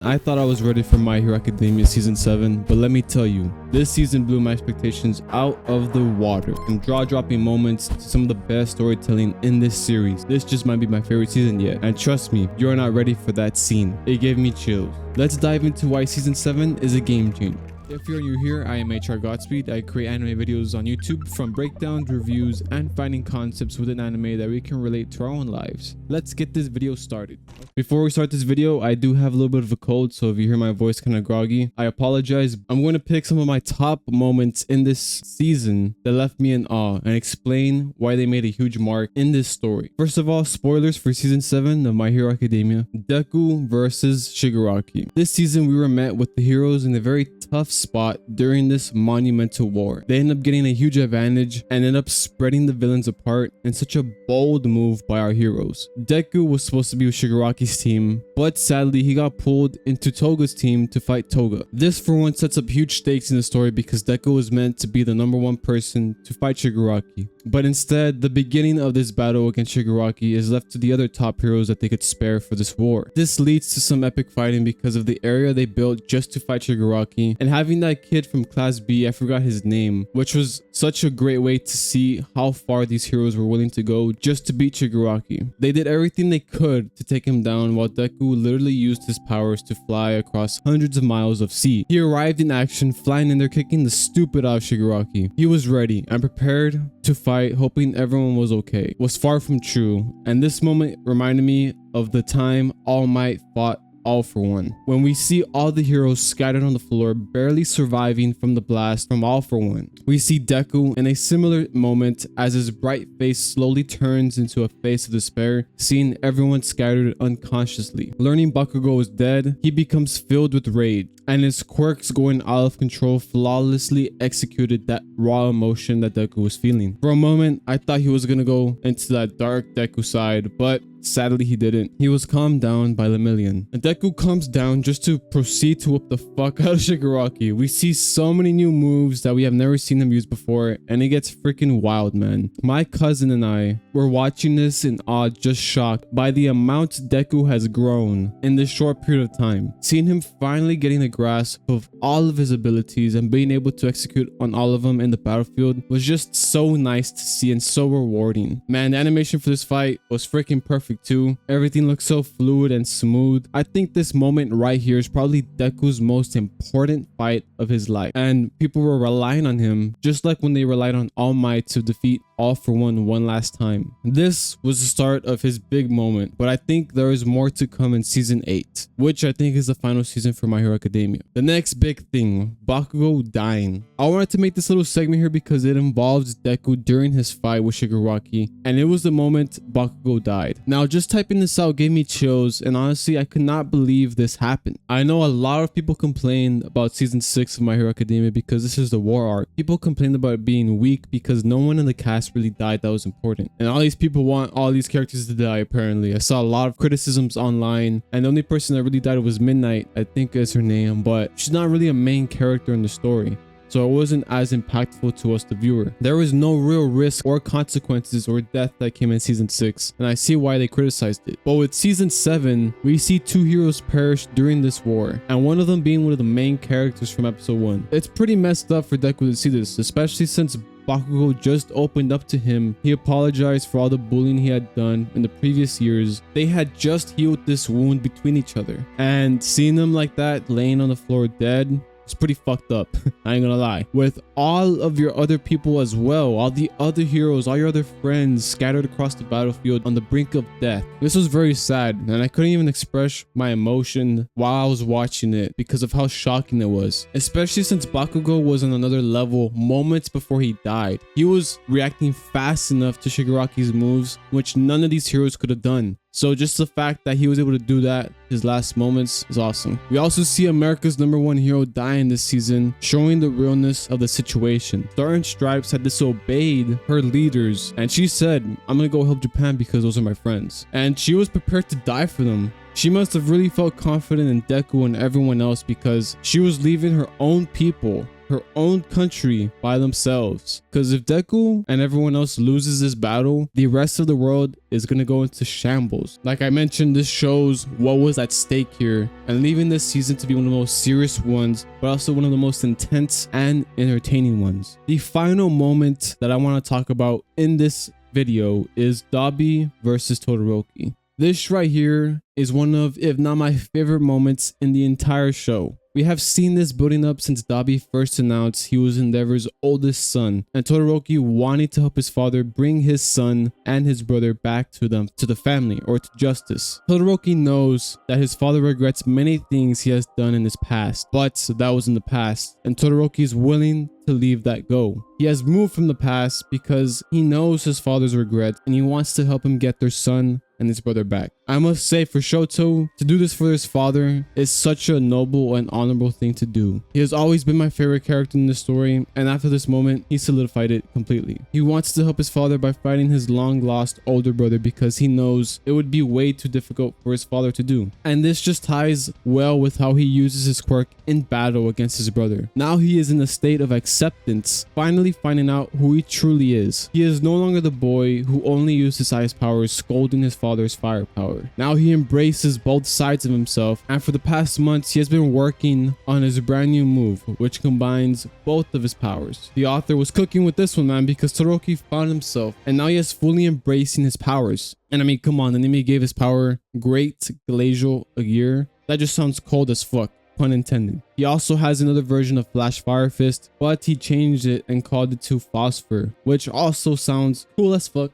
I thought I was ready for My Hero Academia Season 7, but let me tell you, this season blew my expectations out of the water. From jaw-dropping moments to some of the best storytelling in this series. This just might be my favorite season yet, and trust me, you're not ready for that scene. It gave me chills. Let's dive into why Season 7 is a game changer. If you're new here, I am MHA Godspeed. I create anime videos on YouTube, from breakdowns, reviews, and finding concepts within anime that we can relate to our own lives. Let's get this video started. Before we start this video, I do have a little bit of a cold, so if you hear my voice kind of groggy, I apologize. I'm going to pick some of my top moments in this season that left me in awe and explain why they made a huge mark in this story. First of all, spoilers for Season 7 of My Hero Academia. Deku versus Shigaraki. This season we were met with the heroes in a very tough spot during this monumental war. They end up getting a huge advantage and end up spreading the villains apart in such a bold move by our heroes. Deku was supposed to be with Shigaraki's team, but sadly he got pulled into Toga's team to fight Toga. This for one sets up huge stakes in the story because Deku was meant to be the #1 person to fight Shigaraki. But instead, the beginning of this battle against Shigaraki is left to the other top heroes that they could spare for this war. This leads to some epic fighting because of the area they built just to fight Shigaraki, and having that kid from Class B, I forgot his name, which was such a great way to see how far these heroes were willing to go just to beat Shigaraki. They did everything they could to take him down, while Deku literally used his powers to fly across hundreds of miles of sea. He arrived in action, flying in there, kicking the stupid out of Shigaraki. He was ready and prepared to fight, hoping everyone was okay. Was far from true, and this moment reminded me of the time All Might fought All For One, when we see all the heroes scattered on the floor, barely surviving from the blast from All For One. We see Deku in a similar moment as his bright face slowly turns into a face of despair, seeing everyone scattered unconsciously. Learning Bakugo is dead, he becomes filled with rage, and his quirks going out of control flawlessly executed that raw emotion that Deku was feeling. For a moment, I thought he was gonna go into that dark Deku side, but sadly he didn't. He was calmed down by Lemillion. And Deku comes down just to proceed to whoop the fuck out of Shigaraki. We see so many new moves that we have never seen him use before, and it gets freaking wild, man. My cousin and I were watching this in awe, just shocked by the amount Deku has grown in this short period of time. Seeing him finally getting a grasp of all of his abilities and being able to execute on all of them in the battlefield was just so nice to see and so rewarding. Man, the animation for this fight was freaking perfect too. Everything looks so fluid and smooth. I think this moment right here is probably Deku's most important fight of his life, and people were relying on him just like when they relied on All Might to defeat All For One last time. This was the start of his big moment, but I think there is more to come in Season 8, which I think is the final season for My Hero Academia. The next big thing, Bakugo dying. I wanted to make this little segment here because it involves Deku during his fight with Shigaraki, and it was the moment Bakugo died. Now, just typing this out gave me chills, and honestly, I could not believe this happened. I know a lot of people complained about Season 6 of My Hero Academia because this is the war arc. People complained about it being weak because no one in the cast really died that was important, and all these people want all these characters to die. Apparently I saw a lot of criticisms online, and the only person that really died was Midnight, I think is her name, but she's not really a main character in the story, so it wasn't as impactful to us, the viewer. There was no real risk or consequences or death that came in Season 6, and I see why they criticized it. But with Season 7, we see 2 heroes perish during this war, and one of them being one of the main characters from Episode 1. It's pretty messed up for Deku to see this, especially since Bakugo just opened up to him. He apologized for all the bullying he had done in the previous years. They had just healed this wound between each other, and seeing them like that, laying on the floor dead, it's pretty fucked up. I ain't gonna lie. With all of your other people as well, all the other heroes, all your other friends scattered across the battlefield on the brink of death. This was very sad, and I couldn't even express my emotion while I was watching it because of how shocking it was. Especially since Bakugo was on another level moments before he died. He was reacting fast enough to Shigaraki's moves, which none of these heroes could have done. So just the fact that he was able to do that his last moments is awesome. We also see America's #1 hero dying this season, showing the realness of the situation. Star and Stripes had disobeyed her leaders, and she said, I'm gonna go help Japan because those are my friends. And she was prepared to die for them. She must have really felt confident in Deku and everyone else because she was leaving her own people her own country by themselves. Because if Deku and everyone else loses this battle, the rest of the world is going to go into shambles. Like I mentioned, this shows what was at stake here, and leaving this season to be one of the most serious ones, but also one of the most intense and entertaining ones. The final moment that I want to talk about in this video is Dabi versus Todoroki. This right here is one of, if not my favorite moments in the entire show. We have seen this building up since Dabi first announced he was Endeavor's oldest son, and Todoroki wanting to help his father bring his son and his brother back to the family, or to justice. Todoroki knows that his father regrets many things he has done in his past, but that was in the past, and Todoroki is willing to leave that go. He has moved from the past because he knows his father's regret, and he wants to help him get their son and his brother back. I must say, for Shoto to do this for his father is such a noble and honorable thing to do. He has always been my favorite character in the story, and after this moment, he solidified it completely. He wants to help his father by fighting his long lost older brother because he knows it would be way too difficult for his father to do. And this just ties well with how he uses his quirk in battle against his brother. Now he is in a state of acceptance, finally finding out who he truly is. He is no longer the boy who only used his highest powers scolding his father's firepower. Now he embraces both sides of himself, and for the past months he has been working on his brand new move, which combines both of his powers. The author was cooking with this one, man, because Todoroki found himself, and now he is fully embracing his powers. And I mean, come on, the anime gave his power Great Glacial a year. That just sounds cold as fuck. Pun intended. He also has another version of Flash Fire Fist, but he changed it and called it to Phosphor, which also sounds cool as fuck.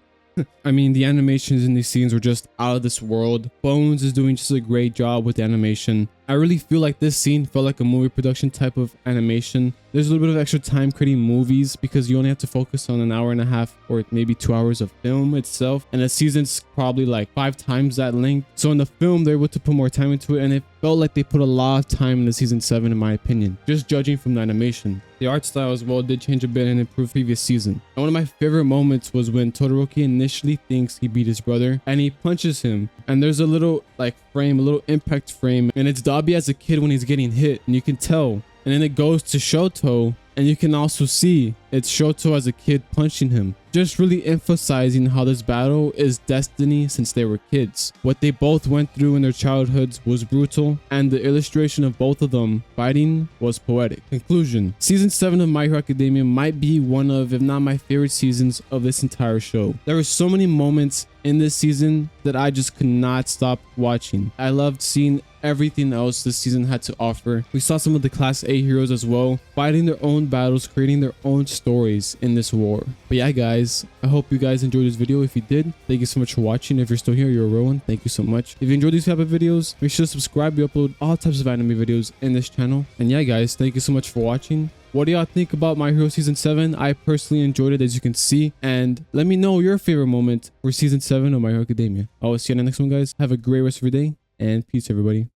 I mean, the animations in these scenes were just out of this world. Bones is doing just a great job with the animation. I really feel like this scene felt like a movie production type of animation. There's a little bit of extra time creating movies because you only have to focus on an hour and a half or maybe 2 hours of film itself, and a season's probably like 5 times that length. So in the film, they're able to put more time into it, and it felt like they put a lot of time into season 7 in my opinion, just judging from the animation. The art style as well did change a bit and improve previous season. And one of my favorite moments was when Todoroki initially thinks he beat his brother and he punches him, and there's a little frame, a little impact frame, and it's Dabi as a kid when he's getting hit, and you can tell. And then it goes to Shoto, and you can also see it's Shoto as a kid punching him, just really emphasizing how this battle is destiny since they were kids. What they both went through in their childhoods was brutal, and the illustration of both of them fighting was poetic. Conclusion: season 7 of My Hero Academia might be one of, if not my favorite seasons of this entire show. There were so many moments in this season that I just could not stop watching. I loved seeing everything else this season had to offer. We saw some of the Class A heroes as well, fighting their own battles, creating their own stories in this war. But yeah, guys, I hope you guys enjoyed this video. If you did, thank you so much for watching. If you're still here, you're a real one. Thank you so much. If you enjoyed these type of videos, make sure to subscribe. We upload all types of anime videos in this channel. And yeah, guys, thank you so much for watching. What do y'all think about My Hero Season 7? I personally enjoyed it, as you can see. And let me know your favorite moment for Season 7 of My Hero Academia. I will see you in the next one, guys. Have a great rest of your day, and peace, everybody.